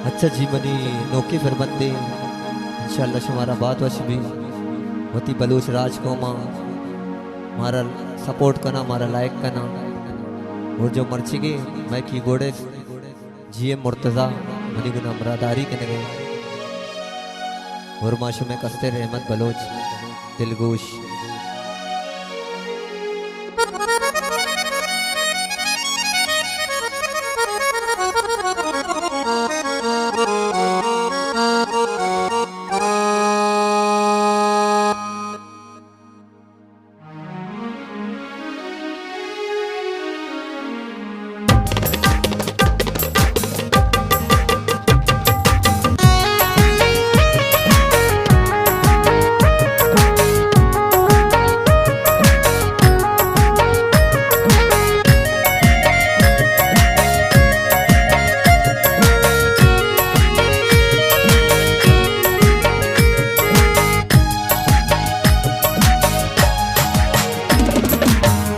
अच्छा जी बनी नौके फिर बंदे इंशाल्लाह हमारा बात वश भी होती बलूच राज को माँ हमारा सपोर्ट करना हमारा लाइक करना और जो मर्ची के मैं की गोड़े जीए मुर्तज़ा मनी गुना बरादारी के नगे और माशू में कस्ते रहमत बलोच दिलगोश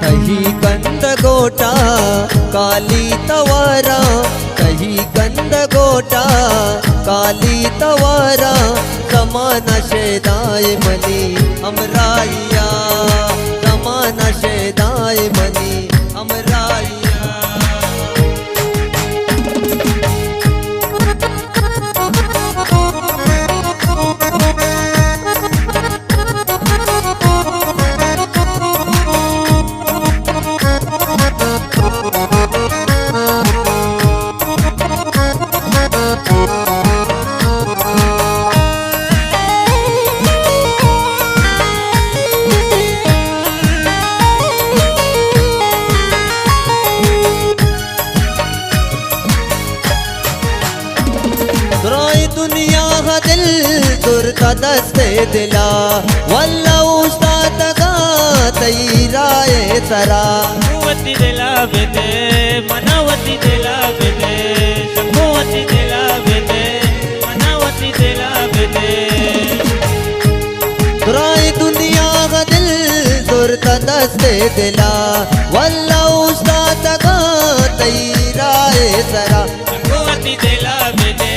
कहीं गंद गोटा काली तवारा कहीं गंद गोटा काली तवारा जमाना शेदाए मनी हमराइया जमाना शेदाए मनी हमराइया दुनिया का दिल दुर्ता दस्ते दिला वल्ला उस्ताद का तैराए सरा शंभुवती दिला बेदे मनावती दिला बेदे शंभुवती दिला बेदे मनावती दिला बेदे दुराई दुनिया का दिल दुर्ता दस्ते दिला वल्ला उस्ताद का तैराए सरा शंभुवती दिला बेदे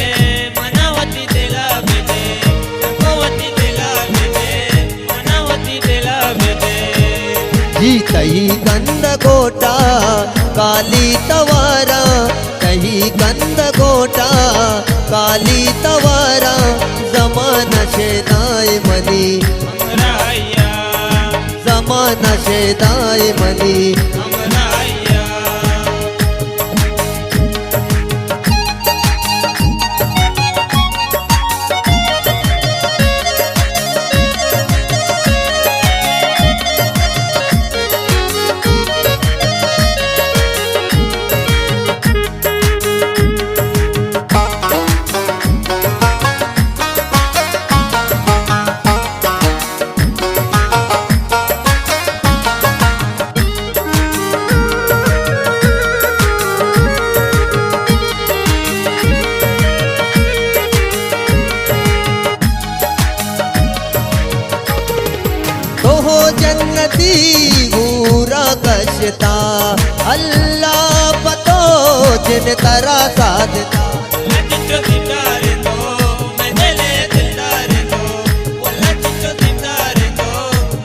जी कहीं गंद गोटा काली तवारा कहीं गंद गोटा काली तवारा जमाना शेदाए मनी हमराइया जमाना शेदाए मनी हमराइया जन्नती पूरा कशता अल्लाह पतो जिन तरा साधता लचिचो दिदारे दो मैं दिले दिदारे दो वो लचिचो दिदारे दो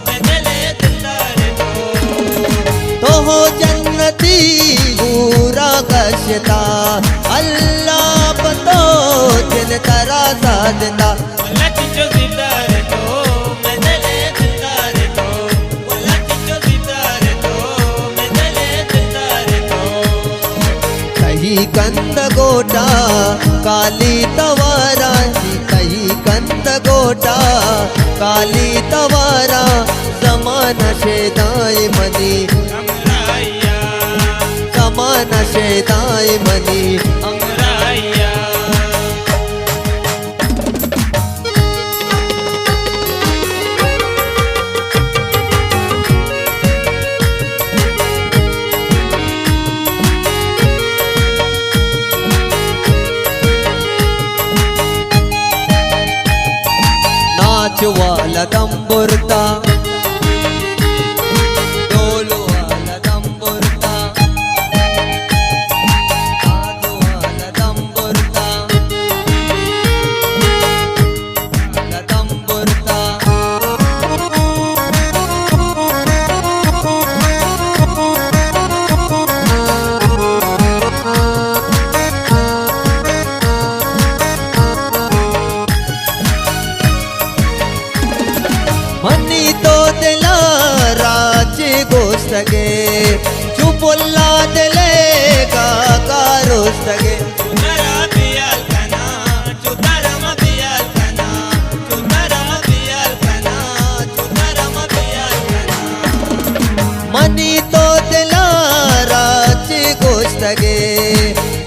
मैं दिले दिदारे दो हो जन्नती पूरा कशता अल्लाह पतो जिन तरा साधता लचिचो दिदारे दो मैं दिले दिदारे दो वो लचिचो दिदारे दो मैं दिले दिदारे दो कहीं कंद गोटा काली तवारा कहीं कंद गोटा काली तवारा जमाना शेदाए मनी हमराइया जमाना शेदाए मनी हमराइया नाच वाला दम्बुरता डोल वाला दम्बुरता गोष्ट गे चुतारा पियाल खाना चुताराम पियाल खाना चुताराम पियाल खाना चुताराम पियाल खाना मनी तो दिलाराची गोष्ट गे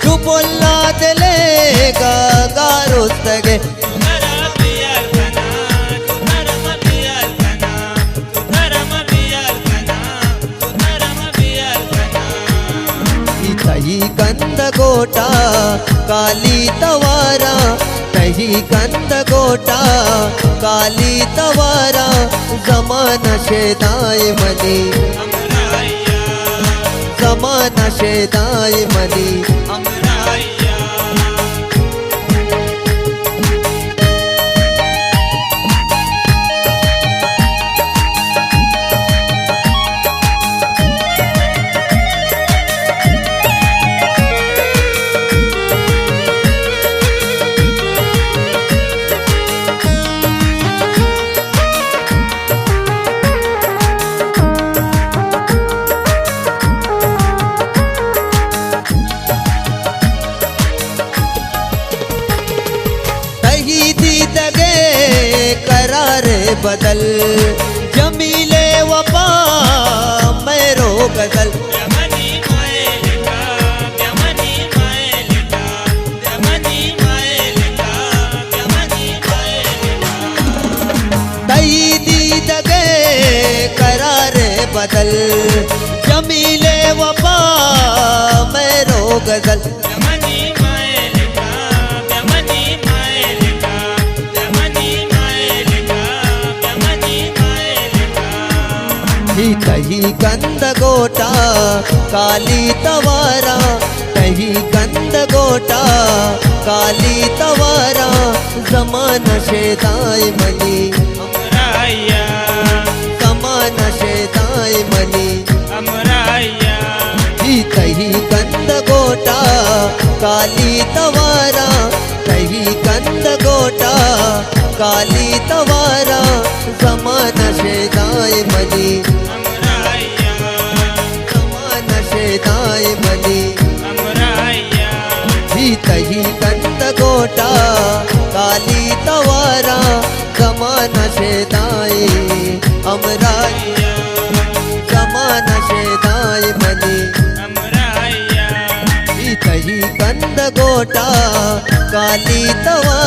तू बोलला दिले गारोस्त गे चुतारा पियाल खाना चुताराम पियाल खाना चुताराम पियाल खाना चुताराम पियाल खाना इथही कंद गोटा काली तवारा तही कंद गोटा काली तवारा जमाना शेदाय मनी अमराया जमाना शेदाय मनी अमराया तही दीद गे करारे बदल जमीले वफा मेरो गजल यमनी मायलिका यमनी मायलिका यमनी मायलिका यमनी मायलिका तही दीद गे करारे बदल जमीले वफा मेरो गजल यमनी मायलिका यमनी मायलिका यमनी मायलिका यमनी मायलिका ही तही कंद गोटा काली तवारा तही कंद गोटा काली तवारा जमाना शेदाय मनी अमराया जमाना शेदाय मनी अमराया ही तही कंद गोटा काली तवारा तही कंद गोटा काली तवारा जमाना शेदाय मनी अमराया जमाना शेदाय मनी अमराया ही तही कंद गोटा काली तवारा जमाना शेदाय अमराय जमाना शेदाय मनी अमराया ही तही कंद गोटा काली तवारा